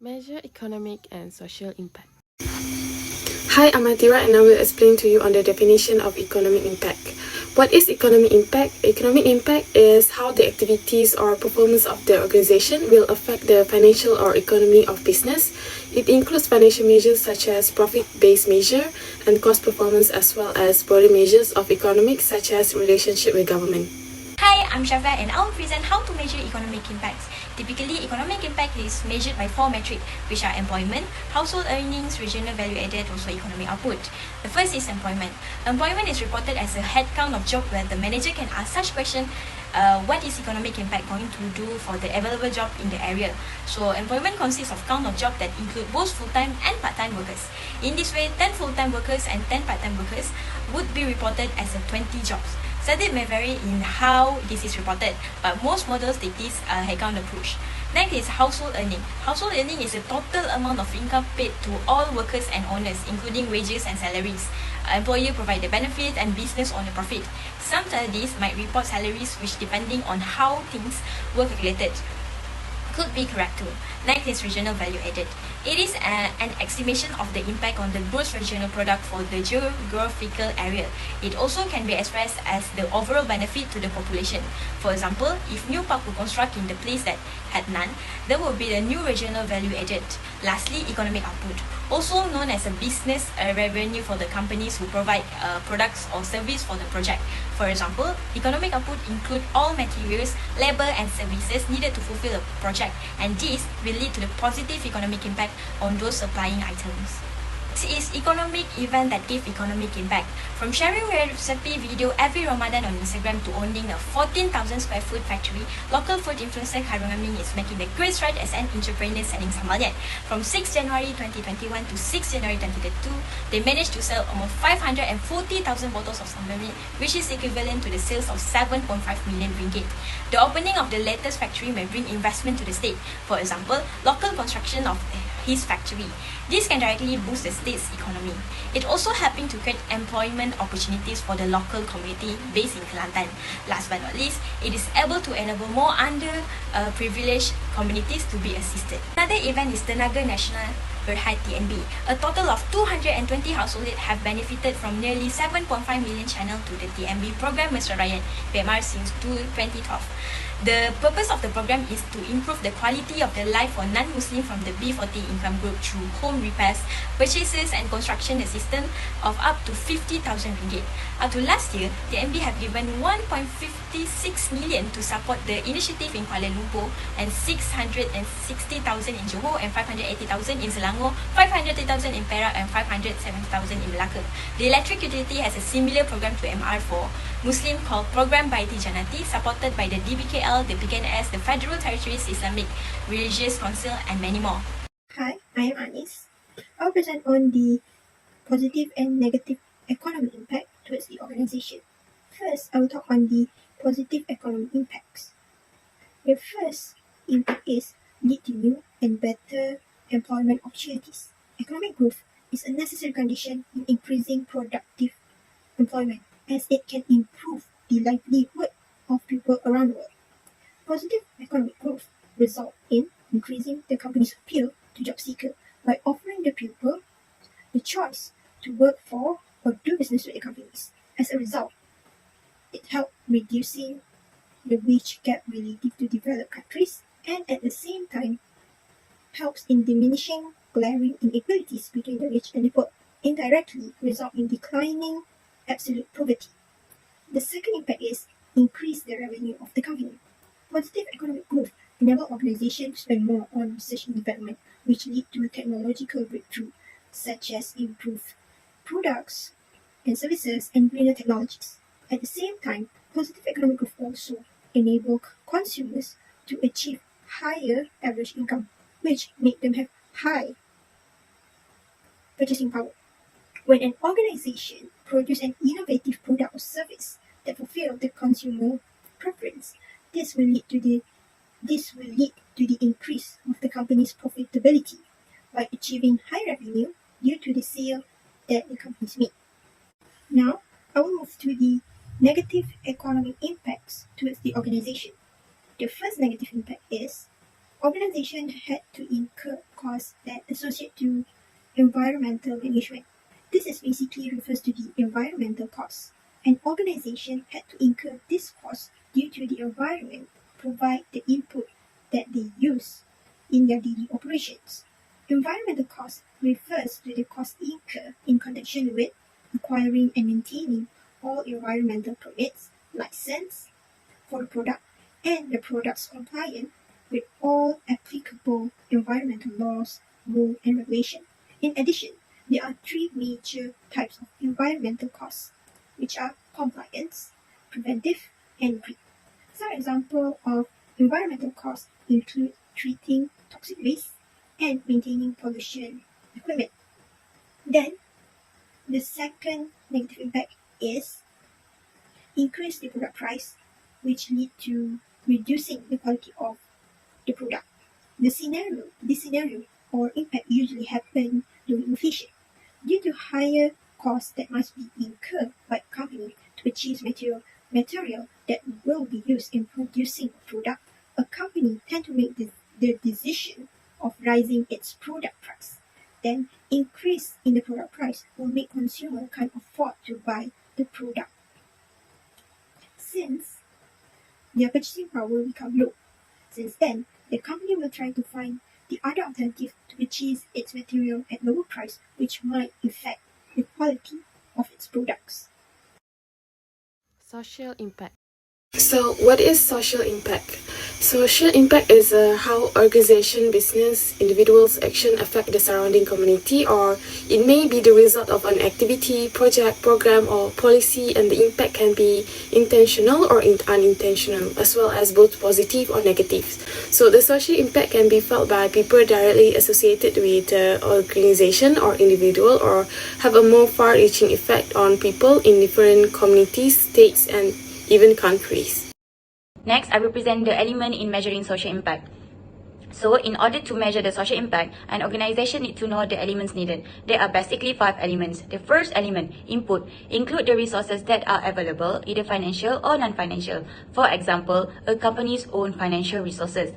Measure economic and social impact. Hi, I'm Atira and I will explain to you on the definition of economic impact. What is economic impact? Economic impact is how the activities or performance of the organization will affect the financial or economy of business. It includes financial measures such as profit-based measure and cost performance, as well as broader measures of economics such as relationship with government. Hi, I'm Shafia and I'll present how to measure economic impacts. Typically, economic impact is measured by four metrics, which are employment, household earnings, regional value added, also economic output. The first is employment. Employment is reported as a headcount of job where the manager can ask such question, what is economic impact going to do for the available job in the area? So employment consists of count of job that include both full-time and part-time workers. In this way, 10 full-time workers and 10 part-time workers would be reported as a 20 jobs. Studies may vary in how this is reported, but most models take this headcount approach. Next is household earning. Household earning is the total amount of income paid to all workers and owners, including wages and salaries. Employer provide the benefit and business owner profit. Some studies might report salaries which, depending on how things were calculated, could be correct too. Next is regional value added. It is an estimation of the impact on the gross regional product for the geographical area. It also can be expressed as the overall benefit to the population. For example, if new park were constructed in the place that had none, there will be the new regional value added. Lastly, economic output, also known as a business revenue for the companies who provide products or service for the project. For example, economic output include all materials, labor and services needed to fulfill a project, and this will lead to the positive economic impact on those supplying items. This is economic event that give economic impact. From sharing recipe video every Ramadan on Instagram to owning a 14,000 square foot factory, local food influencer Khairul Amin is making the great stride as an entrepreneur selling sambal. From 6 January 2021 to 6 January 2022, they managed to sell almost 540,000 bottles of sambal, which is equivalent to the sales of 7.5 million ringgit. The opening of the latest factory may bring investment to the state. For example, local construction of his factory. This can directly boost the state's economy. It also helping to create employment opportunities for the local community based in Kelantan. Last but not least, it is able to enable more underprivileged communities to be assisted. Another event is Tenaga Nasional Berhad TNB. A total of 220 households have benefited from nearly 7.5 million channel to the TNB program Mesra Rakyat PMR since 2012. The purpose of the program is to improve the quality of the life for non-Muslim from the B40 income group through home repairs, purchases and construction assistance of up to 50,000 ringgit. Up to last year, the MB have given 1.56 million to support the initiative in Kuala Lumpur and 660,000 in Johor and 580,000 in Selangor, 530,000 in Perak and 570,000 in Melaka. The electric utility has a similar program to MR for Muslim called Program Baiti Janati, supported by the DBKL, the PKNS, the Federal Territories Islamic Religious Council and many more. Hi, I am Anis. I'll present on the positive and negative economic impact towards the organization. First, I will talk on the positive economic impacts. The first impact is lead to new and better employment opportunities. Economic growth is a necessary condition in increasing productive employment, as it can improve the livelihood of people around the world. Positive economic growth result in increasing the company's appeal to job seeker by offering the people the choice to work for or do business with the companies. As a result, it helps reducing the wage gap relative to developed countries, and at the same time helps in diminishing glaring inequalities between the rich and the poor, indirectly result in declining absolute poverty. The second impact is increase the revenue of the company. Positive economic growth enable organizations to spend more on research and development, which lead to technological breakthrough, such as improved products and services and greener technologies. At the same time, positive economic growth also enable consumers to achieve higher average income, which make them have high purchasing power. When an organization produces an innovative product or service that fulfill the consumer preference, this will lead to the increase of the company's profitability by achieving high revenue due to the sale that the companies make. Now, I will move to the negative economic impacts towards the organization. The first negative impact is Organizations had to incur costs that associate to environmental management. This is basically refers to the environmental costs. An organization had to incur this cost due to the environment provide the input that they use in their daily operations. Environmental cost refers to the cost incurred in connection with acquiring and maintaining all environmental permits, license for the product, and the product's compliance with all applicable environmental laws, rules, and regulations. In addition, there are three major types of environmental costs, which are compliance, preventive, and green. Some examples of environmental costs include treating toxic waste and maintaining pollution equipment. Then, the second negative impact is increase the product price, which lead to reducing the quality of the product. This scenario or impact usually happen during inflation. Due to higher costs that must be incurred by a company to achieve material that will be used in producing a product, a company tend to make the decision of raising its product price. Then increase in the product price will make consumer can't afford to buy the product since their purchasing power will become low. Since then, the company will try to find the other alternative to purchase its material at lower price, which might affect the quality of its products. Social impact. So, what is social impact? Social impact is how organization, business, individuals' action affect the surrounding community, or it may be the result of an activity, project, program, or policy, and the impact can be intentional or unintentional, as well as both positive or negative. So, the social impact can be felt by people directly associated with the organization or individual, or have a more far-reaching effect on people in different communities, states, and even countries. Next, I will present the element in measuring social impact. So, in order to measure the social impact, an organization needs to know the elements needed. There are basically 5 elements. The first element, input, include the resources that are available, either financial or non-financial. For example, a company's own financial resources.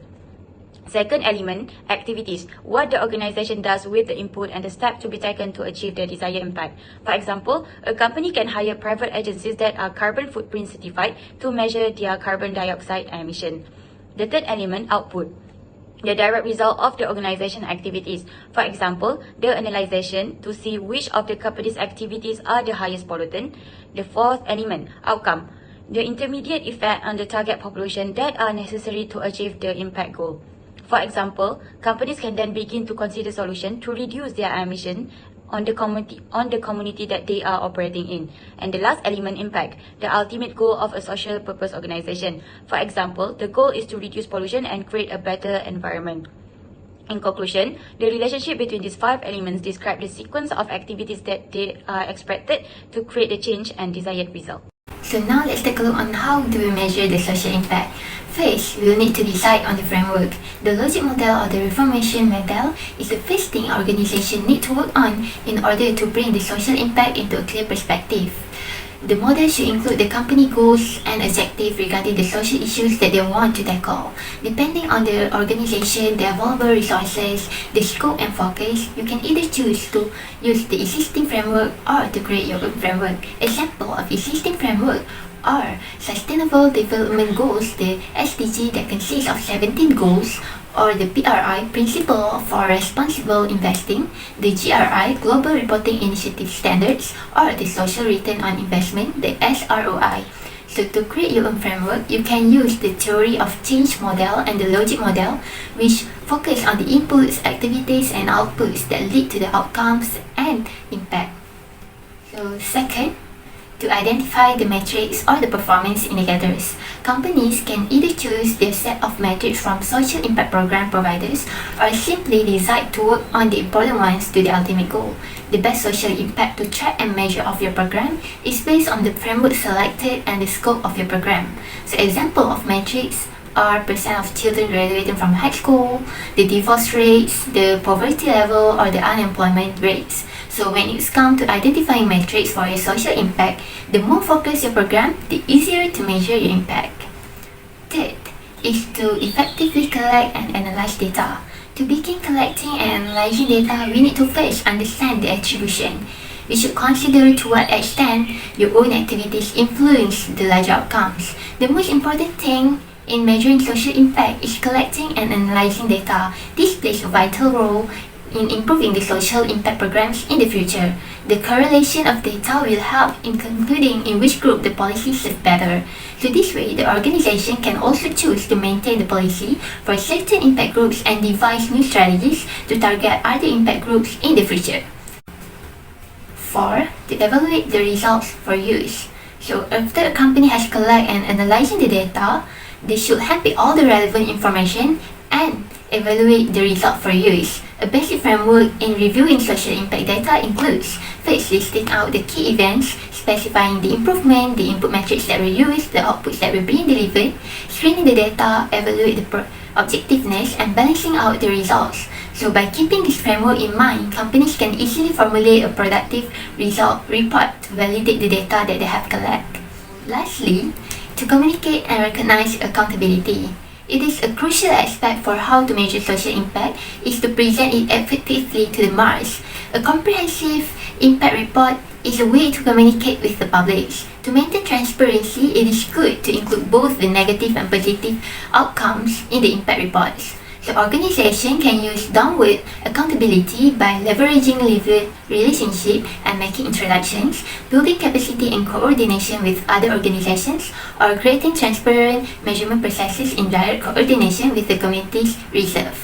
Second element, activities, what the organization does with the input and the steps to be taken to achieve the desired impact. For example, a company can hire private agencies that are carbon footprint certified to measure their carbon dioxide emission. The third element, output, the direct result of the organization activities. For example, the analyzation to see which of the company's activities are the highest pollutant. The fourth element, outcome, the intermediate effect on the target population that are necessary to achieve the impact goal. For example, companies can then begin to consider solutions to reduce their emission on the community that they are operating in. And the last element, impact, the ultimate goal of a social purpose organization. For example, the goal is to reduce pollution and create a better environment. In conclusion, the relationship between these 5 elements describe the sequence of activities that they are expected to create the change and desired result. So now let's take a look on how do we measure the social impact. First, we will need to decide on the framework. The logic model or the reformation model is the first thing organizations need to work on in order to bring the social impact into a clear perspective. The model should include the company goals and objectives regarding the social issues that they want to tackle. Depending on the organization, the available resources, the scope and focus, you can either choose to use the existing framework or to create your own framework. Example of existing framework are Sustainable Development Goals, the SDG that consists of 17 goals, or the PRI, Principle for Responsible Investing, the GRI, Global Reporting Initiative Standards, or the Social Return on Investment, the SROI. So to create your own framework, you can use the theory of change model and the logic model, which focus on the inputs, activities, and outputs that lead to the outcomes and impact. So second, to identify the metrics or the performance indicators. Companies can either choose their set of metrics from social impact program providers or simply decide to work on the important ones to the ultimate goal. The best social impact to track and measure of your program is based on the framework selected and the scope of your program. So example of metrics are percent of children graduating from high school, the divorce rates, the poverty level, or the unemployment rates. So when it's come to identifying metrics for your social impact, the more focused your program, the easier to measure your impact. Third, is to effectively collect and analyze data. To begin collecting and analyzing data, we need to first understand the attribution. We should consider to what extent your own activities influence the larger outcomes. The most important thing in measuring social impact is collecting and analyzing data. This plays a vital role in improving the social impact programs in the future. The correlation of data will help in concluding in which group the policy serves better. So this way, the organization can also choose to maintain the policy for certain impact groups and devise new strategies to target other impact groups in the future. 4. To evaluate the results for use. So after a company has collected and analyzing the data, they should have all the relevant information and evaluate the result for use. A basic framework in reviewing social impact data includes first listing out the key events, specifying the improvement, the input metrics that were used, the outputs that were being delivered, screening the data, evaluate the objectiveness, and balancing out the results. So by keeping this framework in mind, companies can easily formulate a productive result report to validate the data that they have collected. Lastly, to communicate and recognize accountability. It is a crucial aspect for how to measure social impact is to present it effectively to the mass. A comprehensive impact report is a way to communicate with the public. To maintain transparency, it is good to include both the negative and positive outcomes in the impact reports. The organization can use downward accountability by leveraging lived relationship and making introductions, building capacity and coordination with other organizations, or creating transparent measurement processes in direct coordination with the communities reserved.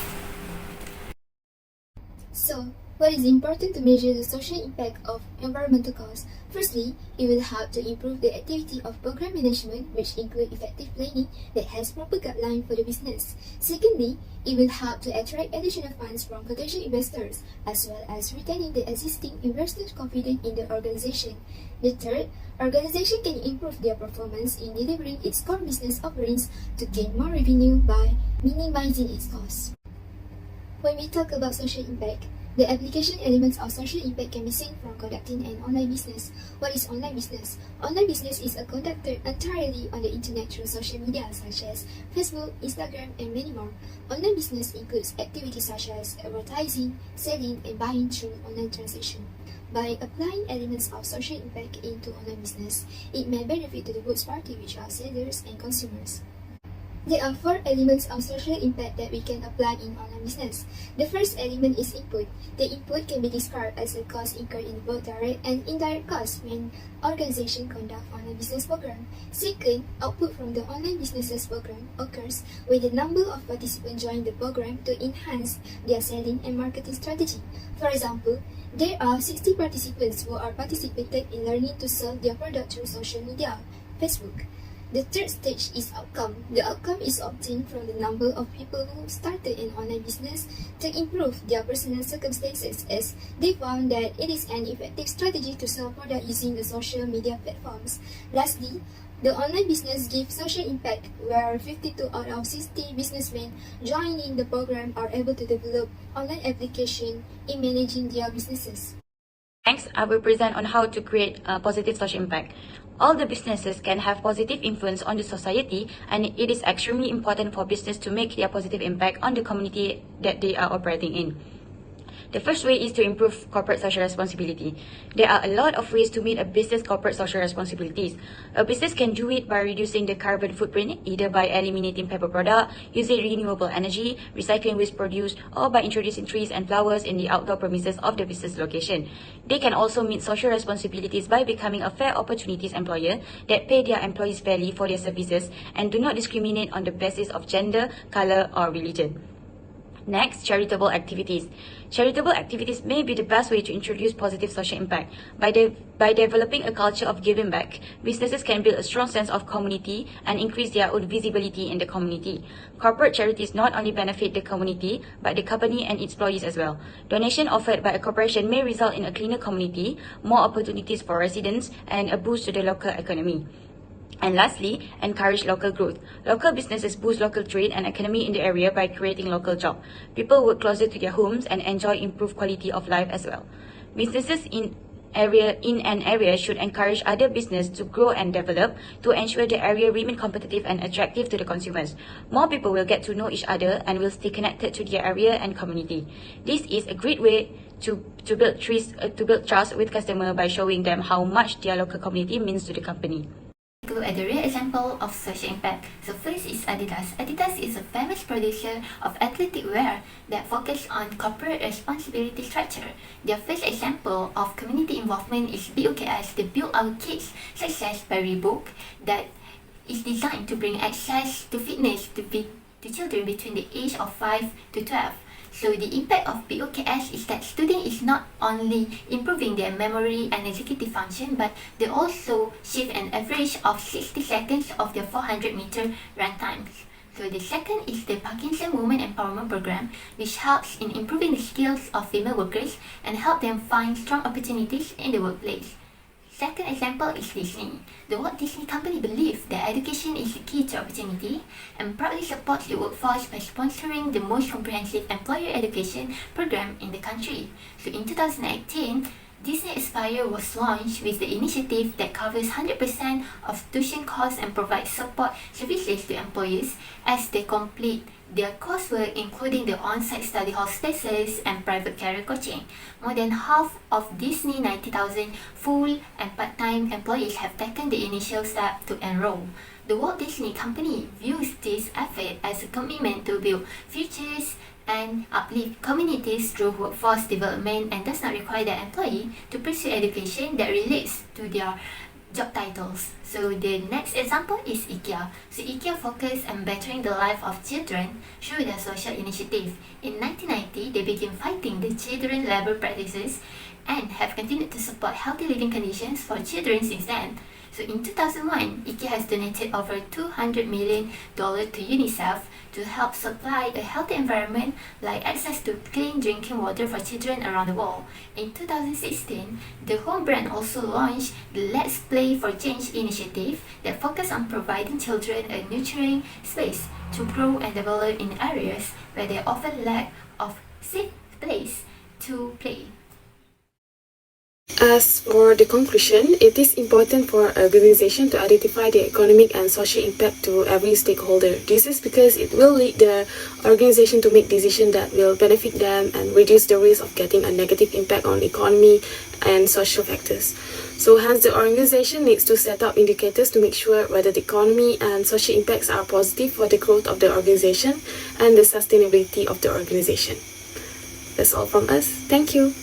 So, what is important to measure the social impact of environmental costs? Firstly, it will help to improve the activity of program management, which include effective planning that has proper guideline for the business. Secondly, it will help to attract additional funds from potential investors, as well as retaining the existing investors' confidence in the organization. The third, organization can improve their performance in delivering its core business offerings to gain more revenue by minimizing its costs. When we talk about social impact, the application elements of social impact can be seen from conducting an online business. What is online business? Online business is conducted entirely on the internet through social media such as Facebook, Instagram, and many more. Online business includes activities such as advertising, selling, and buying through online transaction. By applying elements of social impact into online business, it may benefit to the both parties, which are sellers and consumers. There are 4 elements of social impact that we can apply in online business. The first element is input. The input can be described as a cost incurred in both direct and indirect costs when organization conduct online business program. Second, output from the online businesses program occurs when the number of participants join the program to enhance their selling and marketing strategy. For example, there are 60 participants who are participated in learning to sell their product through social media, Facebook. The third stage is outcome. The outcome is obtained from the number of people who started an online business to improve their personal circumstances, as they found that it is an effective strategy to sell product using the social media platforms. Lastly, the online business gives social impact, where 52 out of 60 businessmen joining the program are able to develop online application in managing their businesses. Next, I will present on how to create a positive social impact. All the businesses can have positive influence on the society, and it is extremely important for business to make their positive impact on the community that they are operating in. The first way is to improve corporate social responsibility. There are a lot of ways to meet a business corporate social responsibilities. A business can do it by reducing the carbon footprint, either by eliminating paper product, using renewable energy, recycling waste produce, or by introducing trees and flowers in the outdoor premises of the business location. They can also meet social responsibilities by becoming a fair opportunities employer that pay their employees fairly for their services and do not discriminate on the basis of gender, color, or religion. Next, charitable activities. Charitable activities may be the best way to introduce positive social impact. By developing a culture of giving back, businesses can build a strong sense of community and increase their own visibility in the community. Corporate charities not only benefit the community, but the company and its employees as well. Donation offered by a corporation may result in a cleaner community, more opportunities for residents, and a boost to the local economy. And lastly, encourage local growth. Local businesses boost local trade and economy in the area by creating local jobs. People work closer to their homes and enjoy improved quality of life as well. Businesses in area should encourage other business to grow and develop to ensure the area remain competitive and attractive to the consumers. More people will get to know each other and will stay connected to their area and community. This is a great way to build trust with customer by showing them how much their local community means to the company. Look at the real example of social impact. So first is Adidas. Adidas is a famous producer of athletic wear that focus on corporate responsibility structure. Their first example of community involvement is BOKS, the Build Our Kids, such as by Reebok, that is designed to bring access to fitness to children between the age of 5 to 12. So the impact of BOKS is that students is not only improving their memory and executive function, but they also shave an average of 60 seconds of their 400-meter run times. So the second is the Parkinson Women Empowerment Program, which helps in improving the skills of female workers and help them find strong opportunities in the workplace. Second example is Disney. The Walt Disney Company believes that education is the key to opportunity and proudly supports the workforce by sponsoring the most comprehensive employer education program in the country. So in 2018, Disney Aspire was launched with the initiative that covers 100% of tuition costs and provides support services to employees as they complete their coursework, including the on-site study hall spaces and private career coaching. More than half of Disney 90,000 full and part-time employees have taken the initial step to enroll. The Walt Disney Company views this effort as a commitment to build futures and uplift communities through workforce development and does not require the employee to pursue education that relates to their job titles. So the next example is IKEA. So IKEA focused on bettering the life of children through their social initiative. In 1990, they began fighting the children labor practices and have continued to support healthy living conditions for children since then. So in 2001, IKEA has donated over $200 million to UNICEF to help supply a healthy environment like access to clean drinking water for children around the world. In 2016, the home brand also launched the Let's Play for Change initiative that focused on providing children a nurturing space to grow and develop in areas where they often lack of safe place to play. As for the conclusion, it is important for an organization to identify the economic and social impact to every stakeholder. This is because it will lead the organization to make decisions that will benefit them and reduce the risk of getting a negative impact on economy and social factors. So hence the organization needs to set up indicators to make sure whether the economy and social impacts are positive for the growth of the organization and the sustainability of the organization. That's all from us. Thank you.